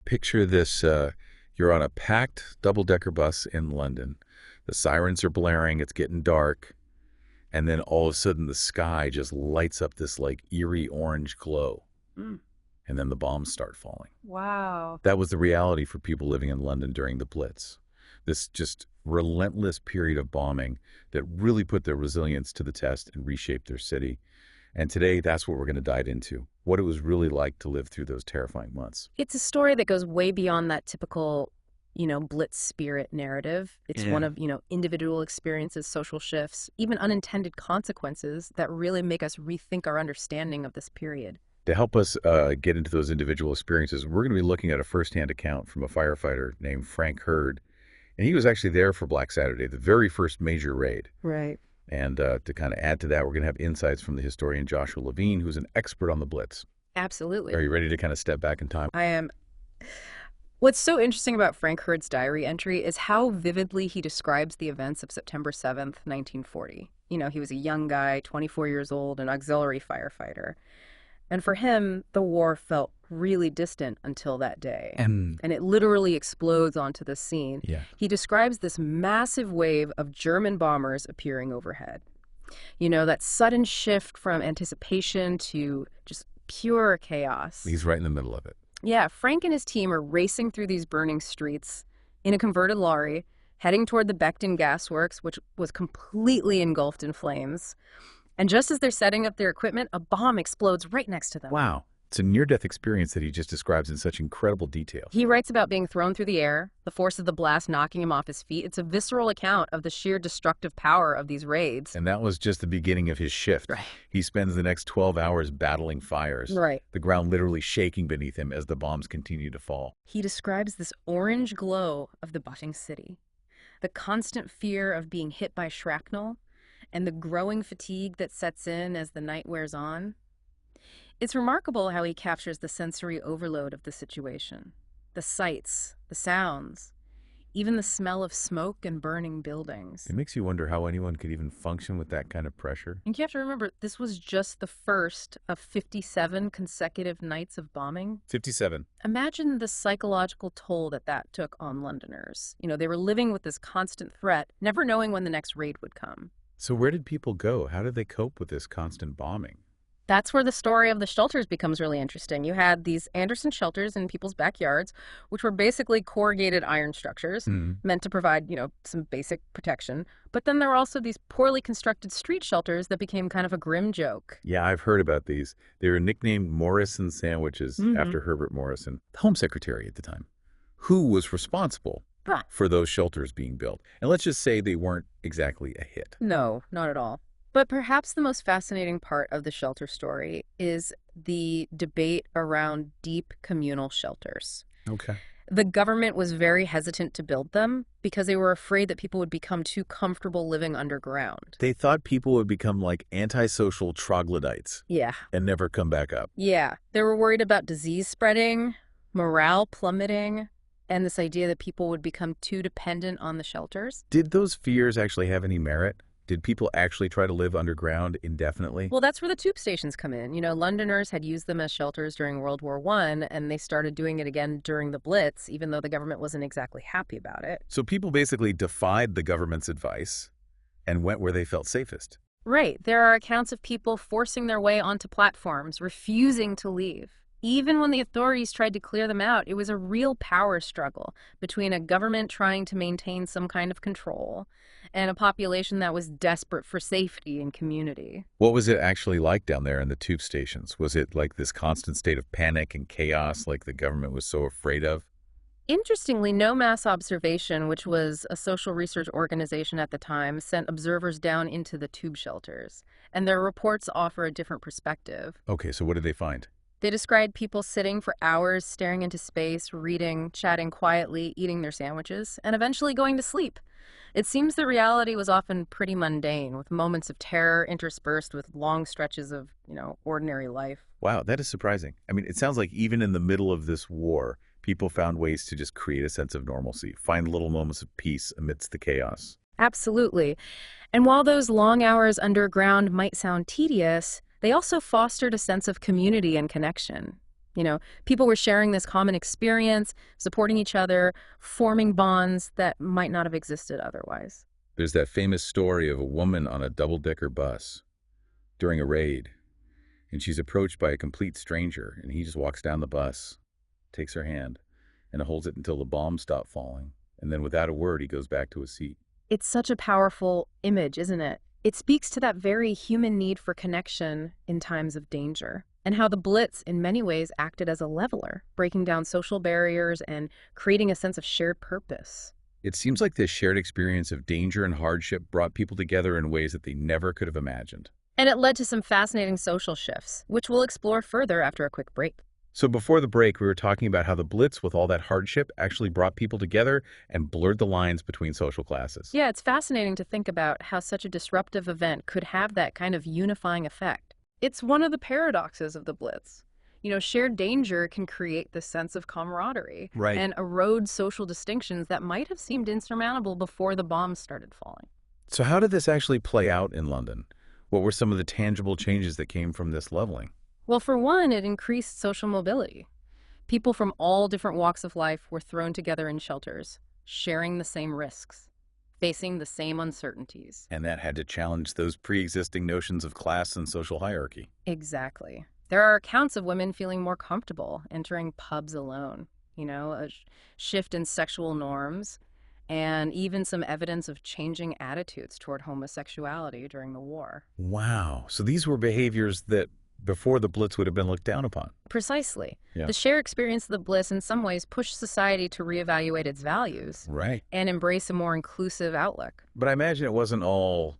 Picture this, you're on a packed double-decker bus in London. The sirens are blaring, it's getting dark, and then all of a sudden the sky just lights up this like eerie orange glow, Mm. and then the bombs start falling. Wow. That was the reality for people living in London during the Blitz. This just relentless period of bombing that really put their resilience to the test and reshaped their city. And today, that's what we're going to dive into, what it was really like to live through those terrifying months. It's a story that goes way beyond that typical, Blitz spirit narrative. It's one Yeah. of, individual experiences, social shifts, even unintended consequences that really make us rethink our understanding of this period. To help us get into those individual experiences, we're going to be looking at a firsthand account from a firefighter named Frank Hurd. And he was actually there for Black Saturday, the very first major raid. Right. And to kind of add to that, we're going to have insights from the historian Joshua Levine, who's an expert on the Blitz. Absolutely. Are you ready to kind of step back in time? I am. What's so interesting about Frank Hurd's diary entry is how vividly he describes the events of September 7th, 1940. He was a young guy, 24 years old, an auxiliary firefighter. And for him, the war felt really distant until that day. And And it literally explodes onto the scene. yeah, He describes this massive wave of German bombers appearing overhead. That sudden shift from anticipation to just pure chaos. he's right in the middle of it. Yeah, Frank and his team are racing through these burning streets in a converted lorry, heading toward the Becton Gas Works, which was completely engulfed in flames. And just as they're setting up their equipment, a bomb explodes right next to them. Wow. It's a near-death experience that he just describes in such incredible detail. He writes about being thrown through the air, the force of the blast knocking him off his feet. It's a visceral account of the sheer destructive power of these raids. And that was just the beginning of his shift. Right. He spends the next 12 hours battling fires, Right. the ground literally shaking beneath him as the bombs continue to fall. He describes this orange glow of the budding city, the constant fear of being hit by shrapnel, and the growing fatigue that sets in as the night wears on. It's remarkable how he captures the sensory overload of the situation. The sights, the sounds, even the smell of smoke and burning buildings. It makes you wonder how anyone could even function with that kind of pressure. And you have to remember, this was just the first of 57 consecutive nights of bombing. 57. Imagine the psychological toll that took on Londoners. They were living with this constant threat, never knowing when the next raid would come. So where did people go? How did they cope with this constant bombing? That's where the story of the shelters becomes really interesting. You had these Anderson shelters in people's backyards, which were basically corrugated iron structures meant to provide, some basic protection. But then there were also these poorly constructed street shelters that became kind of a grim joke. Yeah, I've heard about these. They were nicknamed Morrison sandwiches after Herbert Morrison, the Home Secretary at the time, who was responsible Right. for those shelters being built. And let's just say they weren't exactly a hit. No, not at all. But perhaps the most fascinating part of the shelter story is the debate around deep communal shelters. Okay. The government was very hesitant to build them because they were afraid that people would become too comfortable living underground. They thought people would become like antisocial troglodytes Yeah. and never come back up. Yeah. They were worried about disease spreading, morale plummeting, and this idea that people would become too dependent on the shelters. Did those fears actually have any merit? Did people actually try to live underground indefinitely? Well, that's where the tube stations come in. Londoners had used them as shelters during World War I, and they started doing it again during the Blitz, even though the government wasn't exactly happy about it. So people basically defied the government's advice and went where they felt safest. Right. There are accounts of people forcing their way onto platforms, refusing to leave. Even when the authorities tried to clear them out, it was a real power struggle between a government trying to maintain some kind of control and a population that was desperate for safety and community. What was it actually like down there in the tube stations? Was it like this constant state of panic and chaos like the government was so afraid of? Interestingly, No Mass Observation, which was a social research organization at the time, sent observers down into the tube shelters, and their reports offer a different perspective. Okay, so what did they find? They described people sitting for hours, staring into space, reading, chatting quietly, eating their sandwiches, and eventually going to sleep. It seems the reality was often pretty mundane, with moments of terror interspersed with long stretches of, ordinary life. Wow, that is surprising. I mean, it sounds like even in the middle of this war, people found ways to just create a sense of normalcy, find little moments of peace amidst the chaos. Absolutely. And while those long hours underground might sound tedious, they also fostered a sense of community and connection. People were sharing this common experience, supporting each other, forming bonds that might not have existed otherwise. There's that famous story of a woman on a double-decker bus during a raid, and she's approached by a complete stranger, and he just walks down the bus, takes her hand, and holds it until the bombs stop falling. And then without a word, he goes back to his seat. It's such a powerful image, isn't it? It speaks to that very human need for connection in times of danger, and how the Blitz, in many ways, acted as a leveler, breaking down social barriers and creating a sense of shared purpose. It seems like this shared experience of danger and hardship brought people together in ways that they never could have imagined. And it led to some fascinating social shifts, which we'll explore further after a quick break. So before the break, we were talking about how the Blitz, with all that hardship, actually brought people together and blurred the lines between social classes. Yeah, it's fascinating to think about how such a disruptive event could have that kind of unifying effect. It's one of the paradoxes of the Blitz. Shared danger can create this sense of camaraderie Right. and erode social distinctions that might have seemed insurmountable before the bombs started falling. So how did this actually play out in London? What were some of the tangible changes that came from this leveling? Well, for one, it increased social mobility. People from all different walks of life were thrown together in shelters, sharing the same risks, facing the same uncertainties. And that had to challenge those pre-existing notions of class and social hierarchy. Exactly. There are accounts of women feeling more comfortable entering pubs alone, a shift in sexual norms, and even some evidence of changing attitudes toward homosexuality during the war. Wow. So these were behaviors that before the Blitz would have been looked down upon. Precisely. Yeah. The shared experience of the Blitz in some ways pushed society to reevaluate its values Right. and embrace a more inclusive outlook. But I imagine it wasn't all,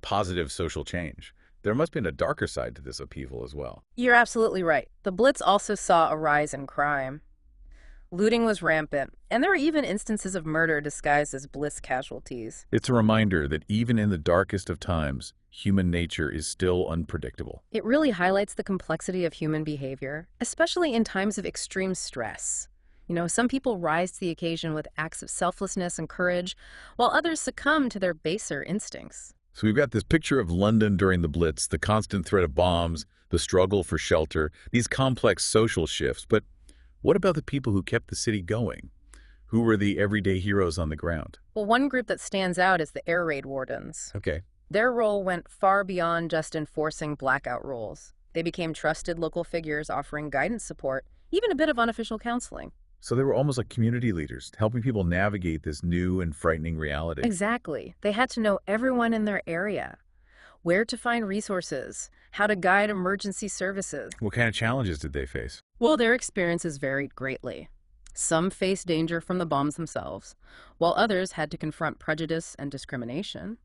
positive social change. There must have been a darker side to this upheaval as well. You're absolutely right. The Blitz also saw a rise in crime. Looting was rampant, and there were even instances of murder disguised as Blitz casualties. It's a reminder that even in the darkest of times, human nature is still unpredictable. It really highlights the complexity of human behavior, especially in times of extreme stress. Some people rise to the occasion with acts of selflessness and courage, while others succumb to their baser instincts. So we've got this picture of London during the Blitz, the constant threat of bombs, the struggle for shelter, these complex social shifts. But what about the people who kept the city going? Who were the everyday heroes on the ground? Well, one group that stands out is the air raid wardens. Okay. Their role went far beyond just enforcing blackout rules. They became trusted local figures offering guidance support, even a bit of unofficial counseling. So they were almost like community leaders, helping people navigate this new and frightening reality. Exactly. They had to know everyone in their area, where to find resources, how to guide emergency services. What kind of challenges did they face? Well, their experiences varied greatly. Some faced danger from the bombs themselves, while others had to confront prejudice and discrimination.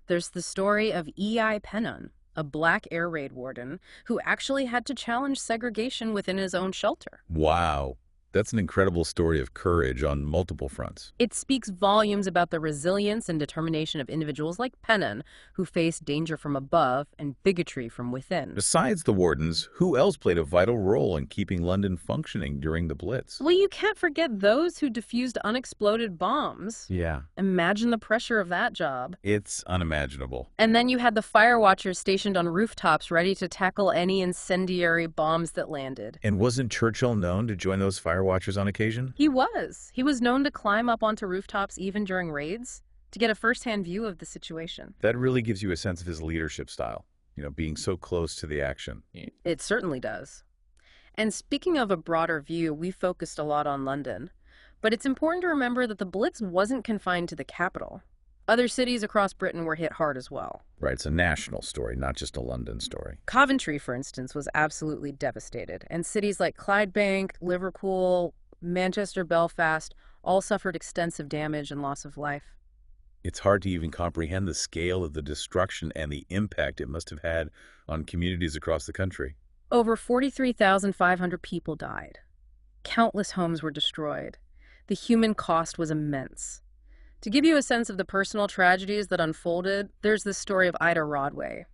There's the story of E.I. Pennon, a black air raid warden who actually had to challenge segregation within his own shelter. Wow. That's an incredible story of courage on multiple fronts. It speaks volumes about the resilience and determination of individuals like Pennon, who faced danger from above and bigotry from within. Besides the wardens, who else played a vital role in keeping London functioning during the Blitz? Well, you can't forget those who diffused unexploded bombs. Yeah. Imagine the pressure of that job. It's unimaginable. And then you had the fire watchers stationed on rooftops ready to tackle any incendiary bombs that landed. And wasn't Churchill known to join those fire watchers on occasion? He was. He was known to climb up onto rooftops even during raids to get a first-hand view of the situation. That really gives you a sense of his leadership style, being so close to the action. It certainly does. And speaking of a broader view, we focused a lot on London. But it's important to remember that the Blitz wasn't confined to the capital. Other cities across Britain were hit hard as well. Right, it's a national story, not just a London story. Coventry, for instance, was absolutely devastated, and cities like Clydebank, Liverpool, Manchester, Belfast all suffered extensive damage and loss of life. It's hard to even comprehend the scale of the destruction and the impact it must have had on communities across the country. Over 43,500 people died. Countless homes were destroyed. The human cost was immense. To give you a sense of the personal tragedies that unfolded, there's this story of Ida Rodway.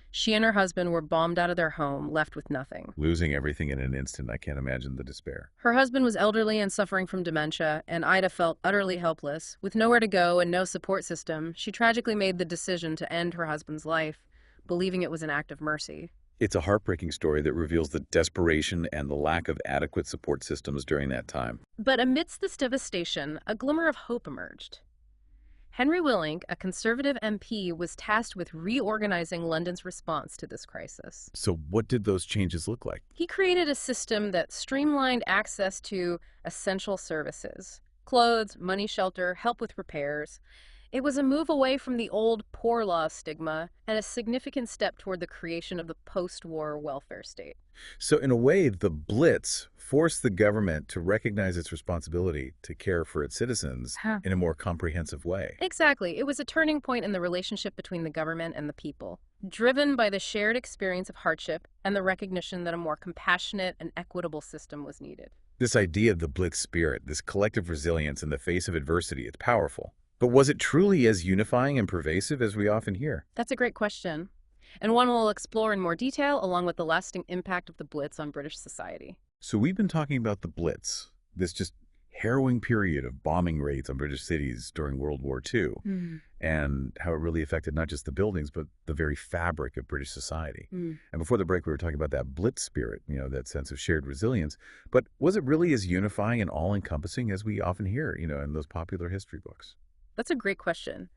She and her husband were bombed out of their home, left with nothing. Losing everything in an instant, I can't imagine the despair. Her husband was elderly and suffering from dementia, and Ida felt utterly helpless. With nowhere to go and no support system, she tragically made the decision to end her husband's life, believing it was an act of mercy. It's a heartbreaking story that reveals the desperation and the lack of adequate support systems during that time. But amidst this devastation, a glimmer of hope emerged. Henry Willink, a Conservative MP, was tasked with reorganizing London's response to this crisis. So what did those changes look like? He created a system that streamlined access to essential services: clothes, money, shelter, help with repairs. It was a move away from the old poor law stigma and a significant step toward the creation of the post-war welfare state. So in a way, the Blitz forced the government to recognize its responsibility to care for its citizens Huh. in a more comprehensive way. Exactly. It was a turning point in the relationship between the government and the people, driven by the shared experience of hardship and the recognition that a more compassionate and equitable system was needed. This idea of the Blitz spirit, this collective resilience in the face of adversity, it's powerful. But was it truly as unifying and pervasive as we often hear? That's a great question, and one we'll explore in more detail along with the lasting impact of the Blitz on British society. So we've been talking about the Blitz, this just harrowing period of bombing raids on British cities during World War II, Mm. and how it really affected not just the buildings, but the very fabric of British society. Mm. And before the break, we were talking about that Blitz spirit, that sense of shared resilience. But was it really as unifying and all-encompassing as we often hear, in those popular history books? That's a great question.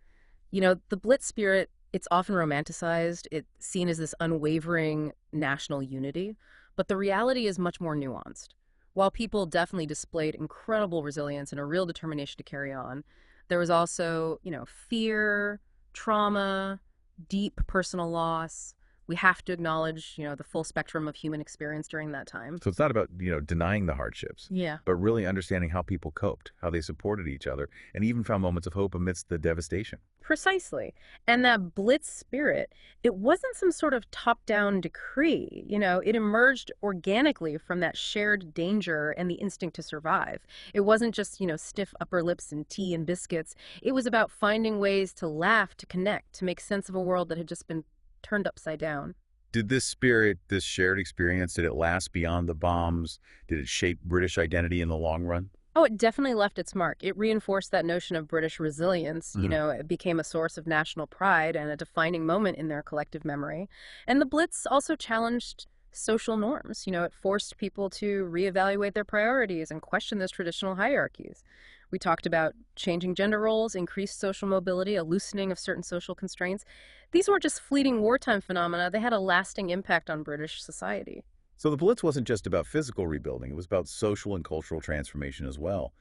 The Blitz spirit, it's often romanticized. It's seen as this unwavering national unity, but the reality is much more nuanced. While people definitely displayed incredible resilience and a real determination to carry on, there was also, fear, trauma, deep personal loss. We have to acknowledge, the full spectrum of human experience during that time. So it's not about, denying the hardships, Yeah. but really understanding how people coped, how they supported each other, and even found moments of hope amidst the devastation. Precisely. And that Blitz spirit, it wasn't some sort of top-down decree. It emerged organically from that shared danger and the instinct to survive. It wasn't just, stiff upper lips and tea and biscuits. It was about finding ways to laugh, to connect, to make sense of a world that had just been turned upside down. Did this spirit, this shared experience, did it last beyond the bombs? Did it shape British identity in the long run? Oh, it definitely left its mark. It reinforced that notion of British resilience. It became a source of national pride and a defining moment in their collective memory. And the Blitz also challenged social norms. It forced people to reevaluate their priorities and question those traditional hierarchies. We talked about changing gender roles, increased social mobility, a loosening of certain social constraints. These weren't just fleeting wartime phenomena, they had a lasting impact on British society. So the Blitz wasn't just about physical rebuilding, it was about social and cultural transformation as well.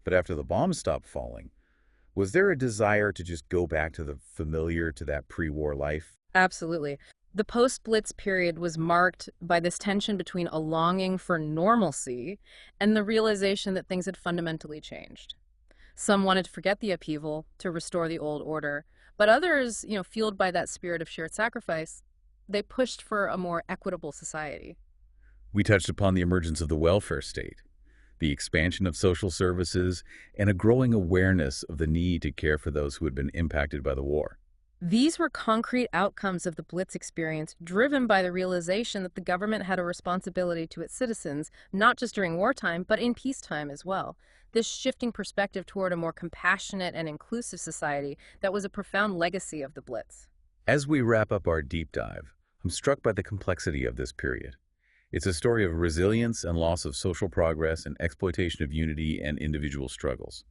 But after the bombs stopped falling, was there a desire to just go back to the familiar, to that pre-war life? Absolutely. The post-Blitz period was marked by this tension between a longing for normalcy and the realization that things had fundamentally changed. Some wanted to forget the upheaval, to restore the old order, but others, fueled by that spirit of shared sacrifice, they pushed for a more equitable society. We touched upon the emergence of the welfare state, the expansion of social services, and a growing awareness of the need to care for those who had been impacted by the war. These were concrete outcomes of the Blitz experience, driven by the realization that the government had a responsibility to its citizens, not just during wartime, but in peacetime as well. This shifting perspective toward a more compassionate and inclusive society that was a profound legacy of the Blitz. As we wrap up our deep dive, I'm struck by the complexity of this period. It's a story of resilience and loss of social progress and exploitation of unity and individual struggles.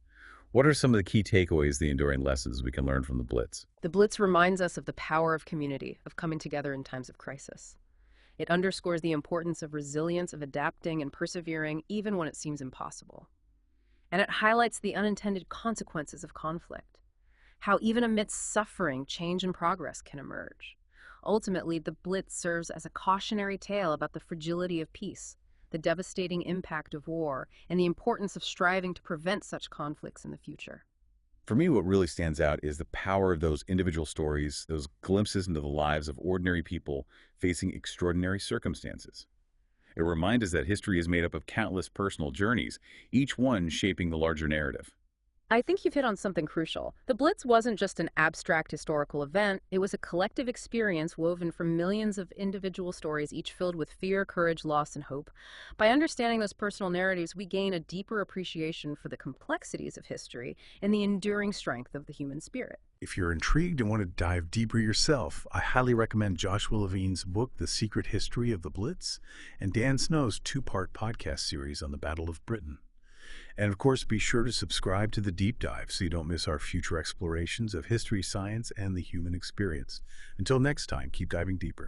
What are some of the key takeaways, the enduring lessons we can learn from the Blitz? The Blitz reminds us of the power of community, of coming together in times of crisis. It underscores the importance of resilience, of adapting and persevering even when it seems impossible. And it highlights the unintended consequences of conflict, how even amidst suffering, change and progress can emerge. Ultimately, the Blitz serves as a cautionary tale about the fragility of peace, the devastating impact of war, and the importance of striving to prevent such conflicts in the future. For me, what really stands out is the power of those individual stories, those glimpses into the lives of ordinary people facing extraordinary circumstances. It reminds us that history is made up of countless personal journeys, each one shaping the larger narrative. I think you've hit on something crucial. The Blitz wasn't just an abstract historical event, it was a collective experience woven from millions of individual stories, each filled with fear, courage, loss, and hope. By understanding those personal narratives, we gain a deeper appreciation for the complexities of history and the enduring strength of the human spirit. If you're intrigued and want to dive deeper yourself, I highly recommend Joshua Levine's book, The Secret History of the Blitz, and Dan Snow's two-part podcast series on the Battle of Britain. And of course, be sure to subscribe to the Deep Dive so you don't miss our future explorations of history, science, and the human experience. Until next time, keep diving deeper.